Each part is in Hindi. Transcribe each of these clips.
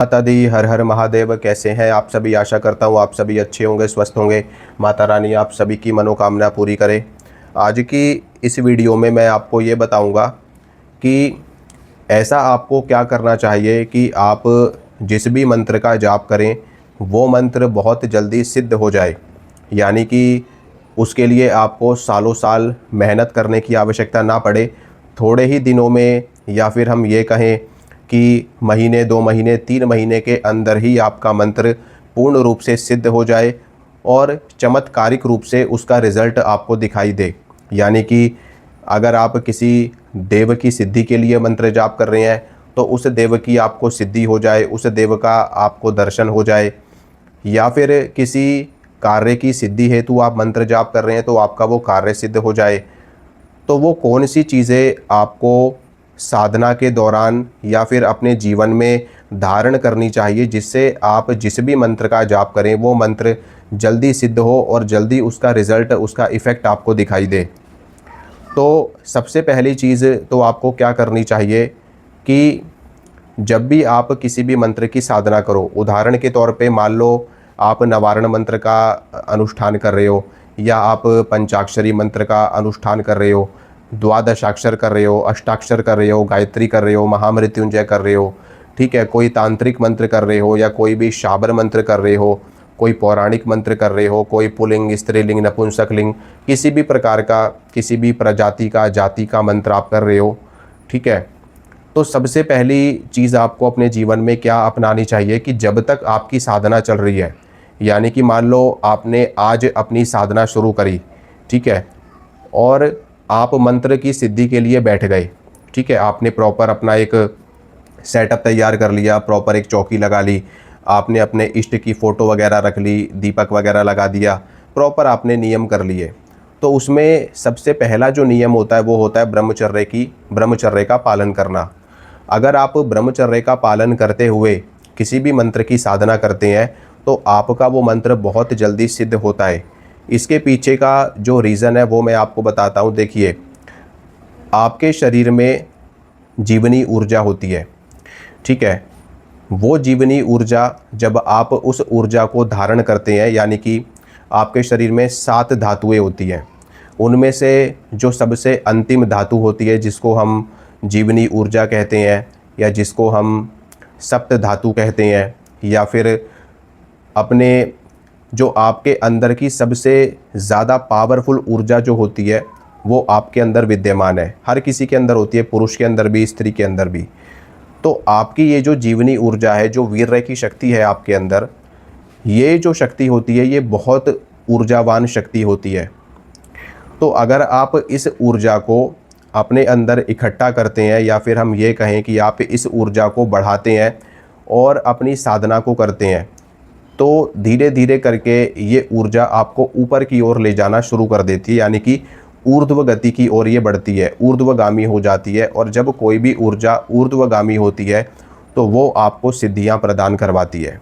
माता दी, हर हर महादेव। कैसे हैं आप सभी? आशा करता हूँ आप सभी अच्छे होंगे, स्वस्थ होंगे। माता रानी आप सभी की मनोकामना पूरी करे। आज की इस वीडियो में मैं आपको ये बताऊंगा कि ऐसा आपको क्या करना चाहिए कि आप जिस भी मंत्र का जाप करें वो मंत्र बहुत जल्दी सिद्ध हो जाए। यानी कि उसके लिए आपको सालों साल मेहनत करने की आवश्यकता ना पड़े। थोड़े ही दिनों में, या फिर हम ये कहें कि महीने, 2 महीने, 3 महीने के अंदर ही आपका मंत्र पूर्ण रूप से सिद्ध हो जाए और चमत्कारिक रूप से उसका रिज़ल्ट आपको दिखाई दे। यानी कि अगर आप किसी देव की सिद्धि के लिए मंत्र जाप कर रहे हैं तो उस देव की आपको सिद्धि हो जाए, उस देव का आपको दर्शन हो जाए। या फिर किसी कार्य की सिद्धि हेतु आप मंत्र जाप कर रहे हैं तो आपका वो कार्य सिद्ध हो जाए। तो वो कौन सी चीज़ें आपको साधना के दौरान या फिर अपने जीवन में धारण करनी चाहिए जिससे आप जिस भी मंत्र का जाप करें वो मंत्र जल्दी सिद्ध हो और जल्दी उसका रिज़ल्ट, उसका इफ़ेक्ट आपको दिखाई दे। तो सबसे पहली चीज़ तो आपको क्या करनी चाहिए कि जब भी आप किसी भी मंत्र की साधना करो, उदाहरण के तौर पे मान लो आप नवारण मंत्र का अनुष्ठान कर रहे हो, या आप पंचाक्षरी मंत्र का अनुष्ठान कर रहे हो, द्वादशाक्षर कर रहे हो, अष्टाक्षर कर रहे हो, गायत्री कर रहे हो, महामृत्युंजय कर रहे हो, ठीक है, कोई तांत्रिक मंत्र कर रहे हो या कोई भी शाबर मंत्र कर रहे हो, कोई पौराणिक मंत्र कर रहे हो, कोई पुल्लिंग, स्त्रीलिंग, नपुंसकलिंग, किसी भी प्रकार का, किसी भी प्रजाति का, जाति का मंत्र आप कर रहे हो, ठीक है। तो सबसे पहली चीज़ आपको अपने जीवन में क्या अपनानी चाहिए कि जब तक आपकी साधना चल रही है, यानी कि मान लो आपने आज अपनी साधना शुरू करी, ठीक है, और आप मंत्र की सिद्धि के लिए बैठ गए, ठीक है, आपने प्रॉपर अपना एक सेटअप तैयार कर लिया, प्रॉपर एक चौकी लगा ली, आपने अपने इष्ट की फ़ोटो वगैरह रख ली, दीपक वगैरह लगा दिया, प्रॉपर आपने नियम कर लिए। तो उसमें सबसे पहला जो नियम होता है वो होता है ब्रह्मचर्य का पालन करना। अगर आप ब्रह्मचर्य का पालन करते हुए किसी भी मंत्र की साधना करते हैं तो आपका वो मंत्र बहुत जल्दी सिद्ध होता है। इसके पीछे का जो रीज़न है वो मैं आपको बताता हूँ। देखिए, आपके शरीर में जीवनी ऊर्जा होती है, ठीक है। वो जीवनी ऊर्जा जब आप उस ऊर्जा को धारण करते हैं, यानी कि आपके शरीर में 7 धातुएं होती हैं, उनमें से जो सबसे अंतिम धातु होती है जिसको हम जीवनी ऊर्जा कहते हैं, या जिसको हम सप्त धातु कहते हैं, या फिर अपने जो आपके अंदर की सबसे ज़्यादा पावरफुल ऊर्जा जो होती है वो आपके अंदर विद्यमान है। हर किसी के अंदर होती है, पुरुष के अंदर भी, स्त्री के अंदर भी। तो आपकी ये जो जीवनी ऊर्जा है, जो वीर्य की शक्ति है आपके अंदर, ये जो शक्ति होती है ये बहुत ऊर्जावान शक्ति होती है। तो अगर आप इस ऊर्जा को अपने अंदर इकट्ठा करते हैं, या फिर हम ये कहें कि आप इस ऊर्जा को बढ़ाते हैं और अपनी साधना को करते हैं, तो धीरे धीरे करके ये ऊर्जा आपको ऊपर की ओर ले जाना शुरू कर देती है, यानी कि ऊर्ध्व गति की ओर ये बढ़ती है, ऊर्ध्वगामी हो जाती है। और जब कोई भी ऊर्जा ऊर्ध्वगामी होती है तो वो आपको सिद्धियां प्रदान करवाती है।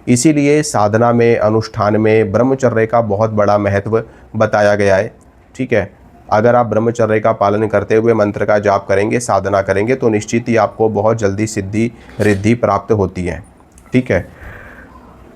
इसीलिए साधना में, अनुष्ठान में ब्रह्मचर्य का बहुत बड़ा महत्व बताया गया है, ठीक है। अगर आप ब्रह्मचर्य का पालन करते हुए मंत्र का जाप करेंगे, साधना करेंगे, तो निश्चित ही आपको बहुत जल्दी सिद्धि रिद्धि प्राप्त होती है, ठीक है।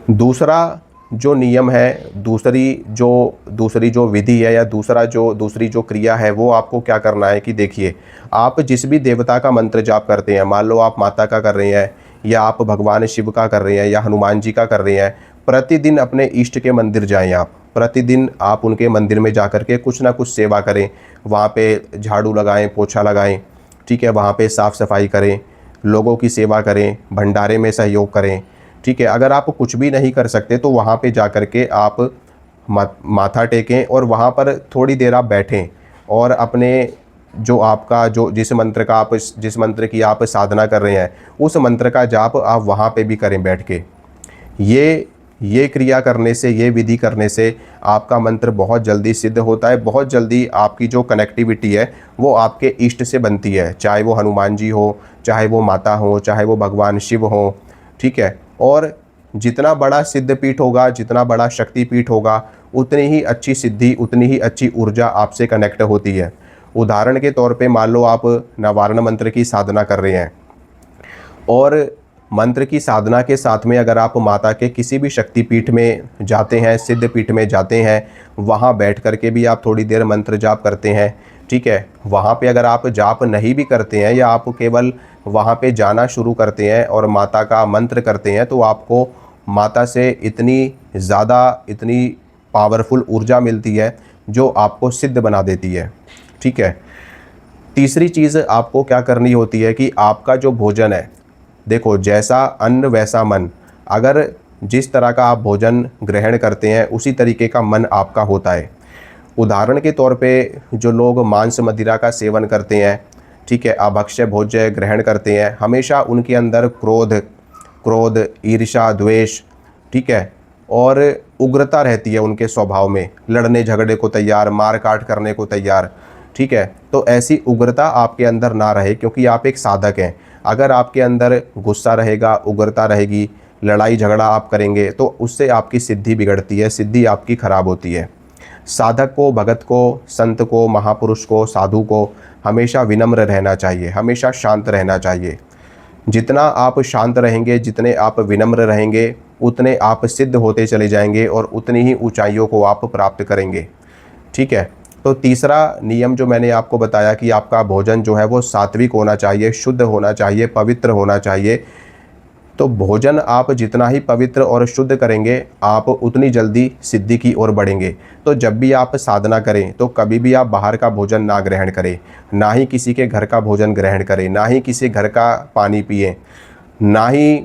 दूसरा जो नियम है, दूसरी जो विधि है, या दूसरी जो क्रिया है, वो आपको क्या करना है कि देखिए, आप जिस भी देवता का मंत्र जाप करते हैं, मान लो आप माता का कर रहे हैं, या आप भगवान शिव का कर रहे हैं, या हनुमान जी का कर रहे हैं, प्रतिदिन अपने इष्ट के मंदिर जाएं। आप प्रतिदिन आप उनके मंदिर में जा कर के कुछ ना कुछ सेवा करें, वहाँ पे झाड़ू लगाएं, पोछा लगाएं, ठीक है, वहाँ पे साफ़ सफाई करें, लोगों की सेवा करें, भंडारे में सहयोग करें, ठीक है। अगर आप कुछ भी नहीं कर सकते तो वहाँ पे जा कर के आप माथा टेकें और वहाँ पर थोड़ी देर आप बैठें, और अपने जिस मंत्र की आप साधना कर रहे हैं उस मंत्र का जाप आप वहाँ पे भी करें बैठ के। ये क्रिया करने से, ये विधि करने से आपका मंत्र बहुत जल्दी सिद्ध होता है। बहुत जल्दी आपकी जो कनेक्टिविटी है वो आपके इष्ट से बनती है, चाहे वो हनुमान जी हो, चाहे वो माता हो, चाहे वो भगवान शिव हो, ठीक है। और जितना बड़ा सिद्धपीठ होगा, जितना बड़ा शक्तिपीठ होगा, उतनी ही अच्छी सिद्धि, उतनी ही अच्छी ऊर्जा आपसे कनेक्ट होती है। उदाहरण के तौर पे मान लो आप नवारण मंत्र की साधना कर रहे हैं और मंत्र की साधना के साथ में अगर आप माता के किसी भी शक्तिपीठ में जाते हैं, सिद्ध पीठ में जाते हैं, वहाँ बैठ कर के भी आप थोड़ी देर मंत्र जाप करते हैं, ठीक है। वहाँ पे अगर आप जाप नहीं भी करते हैं या आप केवल वहाँ पे जाना शुरू करते हैं और माता का मंत्र करते हैं, तो आपको माता से इतनी ज़्यादा, इतनी पावरफुल ऊर्जा मिलती है जो आपको सिद्ध बना देती है, ठीक है। तीसरी चीज़ आपको क्या करनी होती है कि आपका जो भोजन है, देखो जैसा अन्न वैसा मन। अगर जिस तरह का आप भोजन ग्रहण करते हैं उसी तरीके का मन आपका होता है। उदाहरण के तौर पे जो लोग मांस मदिरा का सेवन करते हैं, ठीक है, अभक्ष्य भोज्य ग्रहण करते हैं, हमेशा उनके अंदर क्रोध, ईर्ष्या, द्वेष, ठीक है, और उग्रता रहती है उनके स्वभाव में, लड़ने झगड़े को तैयार, मार काट करने को तैयार, ठीक है। तो ऐसी उग्रता आपके अंदर ना रहे, क्योंकि आप एक साधक हैं। अगर आपके अंदर गुस्सा रहेगा, उग्रता रहेगी, लड़ाई झगड़ा आप करेंगे, तो उससे आपकी सिद्धि बिगड़ती है, सिद्धि आपकी खराब होती है। साधक को, भगत को, संत को, महापुरुष को, साधु को हमेशा विनम्र रहना चाहिए, हमेशा शांत रहना चाहिए। जितना आप शांत रहेंगे, जितने आप विनम्र रहेंगे, उतने आप सिद्ध होते चले जाएंगे और उतनी ही ऊंचाइयों को आप प्राप्त करेंगे, ठीक है। तो तीसरा नियम जो मैंने आपको बताया कि आपका भोजन जो है वो सात्विक होना चाहिए, शुद्ध होना चाहिए, पवित्र होना चाहिए। तो भोजन आप जितना ही पवित्र और शुद्ध करेंगे, आप उतनी जल्दी सिद्धि की ओर बढ़ेंगे। तो जब भी आप साधना करें तो कभी भी आप बाहर का भोजन ना ग्रहण करें, ना ही किसी के घर का भोजन ग्रहण करें, ना ही किसी घर का पानी पिएं, ना ही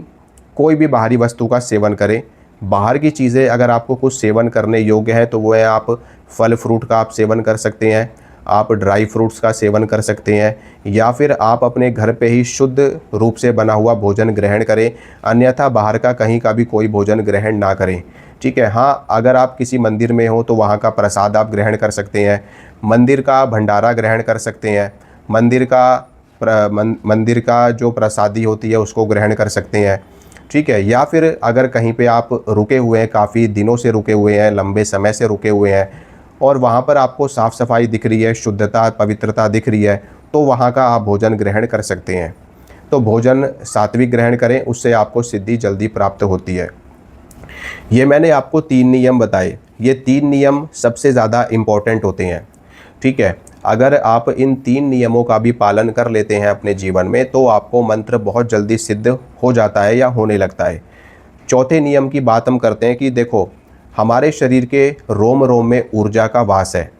कोई भी बाहरी वस्तु का सेवन करें। बाहर की चीज़ें अगर आपको कुछ सेवन करने योग्य है तो वो है, आप फल फ्रूट का आप सेवन कर सकते हैं, आप ड्राई फ्रूट्स का सेवन कर सकते हैं, या फिर आप अपने घर पे ही शुद्ध रूप से बना हुआ भोजन ग्रहण करें। अन्यथा बाहर का कहीं का भी कोई भोजन ग्रहण ना करें, ठीक है। हाँ, अगर आप किसी मंदिर में हो तो वहाँ का प्रसाद आप ग्रहण कर सकते हैं, मंदिर का भंडारा ग्रहण कर सकते हैं, मंदिर का जो प्रसादी होती है उसको ग्रहण कर सकते हैं, ठीक है। या फिर अगर कहीं पे आप रुके हुए हैं, काफ़ी दिनों से रुके हुए हैं, लंबे समय से रुके हुए हैं, और वहाँ पर आपको साफ़ सफाई दिख रही है, शुद्धता, पवित्रता दिख रही है, तो वहाँ का आप भोजन ग्रहण कर सकते हैं। तो भोजन सात्विक ग्रहण करें, उससे आपको सिद्धि जल्दी प्राप्त होती है। ये मैंने आपको 3 नियम बताए, ये 3 नियम सबसे ज़्यादा इम्पोर्टेंट होते हैं, ठीक है। अगर आप इन 3 नियमों का भी पालन कर लेते हैं अपने जीवन में, तो आपको मंत्र बहुत जल्दी सिद्ध हो जाता है या होने लगता है। चौथे नियम की बात हम करते हैं कि देखो, हमारे शरीर के रोम रोम में ऊर्जा का वास है।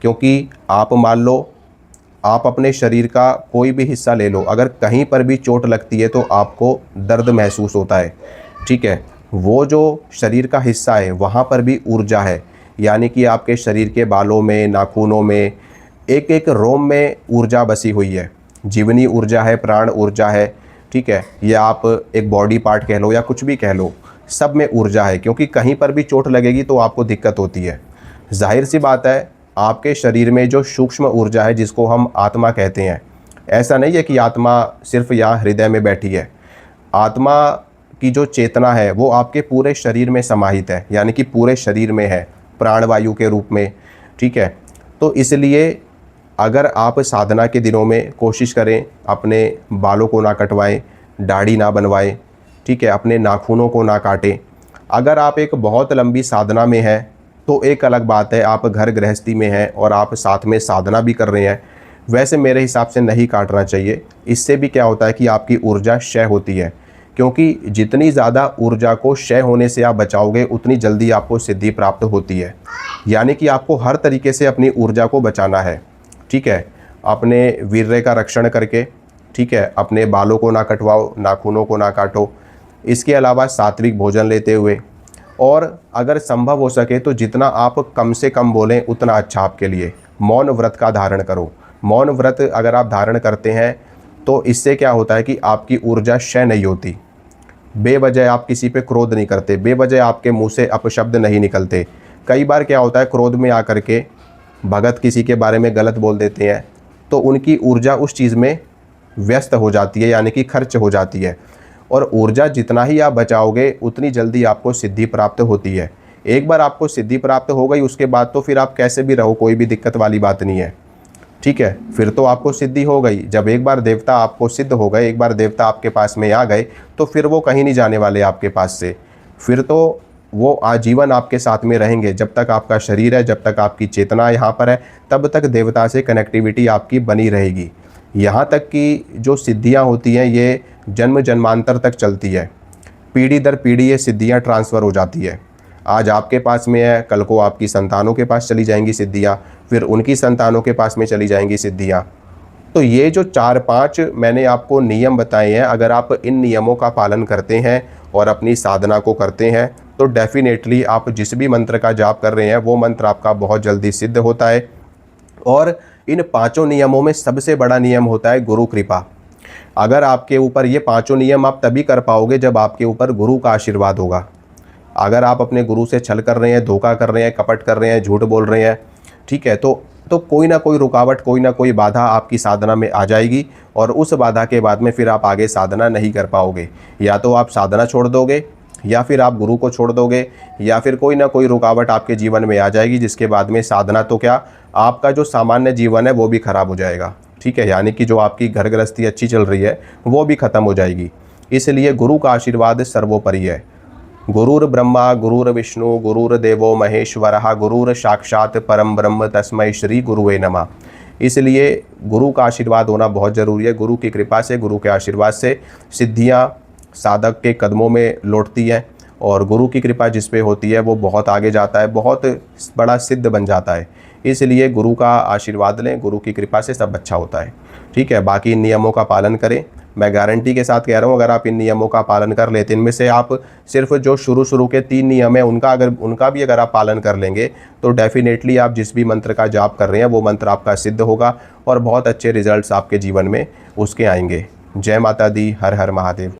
क्योंकि आप मान लो, आप अपने शरीर का कोई भी हिस्सा ले लो, अगर कहीं पर भी चोट लगती है तो आपको दर्द महसूस होता है, ठीक है। वो जो शरीर का हिस्सा है वहाँ पर भी ऊर्जा है, यानी कि आपके शरीर के बालों में, नाखूनों में, एक एक रोम में ऊर्जा बसी हुई है। जीवनी ऊर्जा है, प्राण ऊर्जा है, ठीक है। या आप एक बॉडी पार्ट कह लो या कुछ भी कह लो, सब में ऊर्जा है। क्योंकि कहीं पर भी चोट लगेगी तो आपको दिक्कत होती है। जाहिर सी बात है, आपके शरीर में जो सूक्ष्म ऊर्जा है जिसको हम आत्मा कहते हैं, ऐसा नहीं है कि आत्मा सिर्फ यहाँ हृदय में बैठी है। आत्मा की जो चेतना है वो आपके पूरे शरीर में समाहित है, यानी कि पूरे शरीर में है, प्राणवायु के रूप में, ठीक है। तो इसलिए अगर आप साधना के दिनों में कोशिश करें, अपने बालों को ना कटवाएं, दाढ़ी ना बनवाएं, ठीक है, अपने नाखूनों को ना काटें। अगर आप एक बहुत लंबी साधना में हैं तो एक अलग बात है, आप घर गृहस्थी में हैं और आप साथ में साधना भी कर रहे हैं, वैसे मेरे हिसाब से नहीं काटना चाहिए। इससे भी क्या होता है कि आपकी ऊर्जा क्षय होती है। क्योंकि जितनी ज़्यादा ऊर्जा को क्षय होने से आप बचाओगे, उतनी जल्दी आपको सिद्धि प्राप्त होती है। यानी कि आपको हर तरीके से अपनी ऊर्जा को बचाना है, ठीक है। अपने वीर्य का रक्षण करके, ठीक है, अपने बालों को ना कटवाओ, नाखूनों को ना काटो। इसके अलावा सात्विक भोजन लेते हुए, और अगर संभव हो सके तो जितना आप कम से कम बोलें उतना अच्छा आपके लिए। मौन व्रत का धारण करो। मौन व्रत अगर आप धारण करते हैं तो इससे क्या होता है कि आपकी ऊर्जा क्षय नहीं होती। बेवजह आप किसी पे क्रोध नहीं करते, बेवजह आपके मुंह से अपशब्द नहीं निकलते। कई बार क्या होता है, क्रोध में आकर के भगत किसी के बारे में गलत बोल देते हैं, तो उनकी ऊर्जा उस चीज़ में व्यस्त हो जाती है, यानी कि खर्च हो जाती है। और ऊर्जा जितना ही आप बचाओगे उतनी जल्दी आपको सिद्धि प्राप्त होती है। एक बार आपको सिद्धि प्राप्त हो गई, उसके बाद तो फिर आप कैसे भी रहो, कोई भी दिक्कत वाली बात नहीं है। ठीक है, फिर तो आपको सिद्धि हो गई। जब एक बार देवता आपको सिद्ध हो गए, एक बार देवता आपके पास में आ गए, तो फिर वो कहीं नहीं जाने वाले आपके पास से। फिर तो वो आजीवन आपके साथ में रहेंगे। जब तक आपका शरीर है, जब तक आपकी चेतना यहाँ पर है, तब तक देवता से कनेक्टिविटी आपकी बनी रहेगी। यहाँ तक कि जो सिद्धियाँ होती हैं ये जन्म जन्मांतर तक चलती है। पीढ़ी दर पीढ़ी ये सिद्धियाँ ट्रांसफ़र हो जाती है। आज आपके पास में है, कल को आपकी संतानों के पास चली जाएंगी सिद्धियाँ, फिर उनकी संतानों के पास में चली जाएंगी सिद्धियाँ। तो ये जो 4-5 मैंने आपको नियम बताए हैं, अगर आप इन नियमों का पालन करते हैं और अपनी साधना को करते हैं, तो डेफिनेटली आप जिस भी मंत्र का जाप कर रहे हैं वो मंत्र आपका बहुत जल्दी सिद्ध होता है। और इन 5 नियमों में सबसे बड़ा नियम होता है गुरु कृपा। अगर आपके ऊपर ये 5 नियम आप तभी कर पाओगे जब आपके ऊपर गुरु का आशीर्वाद होगा। अगर आप अपने गुरु से छल कर रहे हैं, धोखा कर रहे हैं, कपट कर रहे हैं, झूठ बोल रहे हैं, ठीक है, तो कोई ना कोई रुकावट, कोई ना कोई बाधा आपकी साधना में आ जाएगी और उस बाधा के बाद में फिर आप आगे साधना नहीं कर पाओगे। या तो आप साधना छोड़ दोगे, या फिर आप गुरु को छोड़ दोगे, या फिर कोई ना कोई रुकावट आपके जीवन में आ जाएगी, जिसके बाद में साधना तो क्या, आपका जो सामान्य जीवन है वो भी खराब हो जाएगा। ठीक है, यानी कि जो आपकी घर गृहस्थी अच्छी चल रही है वो भी ख़त्म हो जाएगी। इसलिए गुरु का आशीर्वाद सर्वोपरि है। गुरुर ब्रह्मा गुरुर्विष्णु गुरुर्देवो महेश्वरः गुरुर साक्षात परम ब्रह्म तस्मै श्री गुरुवे नमः। इसलिए गुरु का आशीर्वाद होना बहुत ज़रूरी है। गुरु की कृपा से, गुरु के आशीर्वाद से सिद्धियाँ साधक के कदमों में लौटती हैं, और गुरु की कृपा जिस पे होती है वो बहुत आगे जाता है, बहुत बड़ा सिद्ध बन जाता है। इसलिए गुरु का आशीर्वाद लें, गुरु की कृपा से सब अच्छा होता है। ठीक है, बाकी इन नियमों का पालन करें। मैं गारंटी के साथ कह रहा हूँ, अगर आप इन नियमों का पालन कर लेते, इनमें से आप सिर्फ जो शुरू के 3 नियम है उनका भी अगर आप पालन कर लेंगे, तो डेफिनेटली आप जिस भी मंत्र का जाप कर रहे हैं वो मंत्र आपका सिद्ध होगा और बहुत अच्छे रिजल्ट्स आपके जीवन में उसके आएंगे। जय माता दी, हर हर महादेव।